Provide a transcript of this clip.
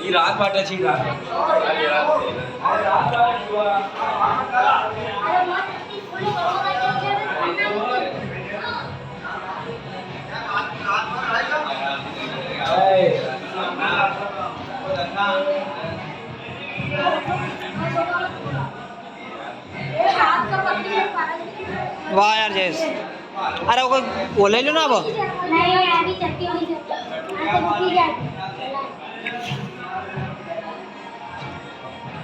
ये रात पाटा छी रात वाह यार जयेश अरे वो ले लो ना अब नहीं अभी चक्की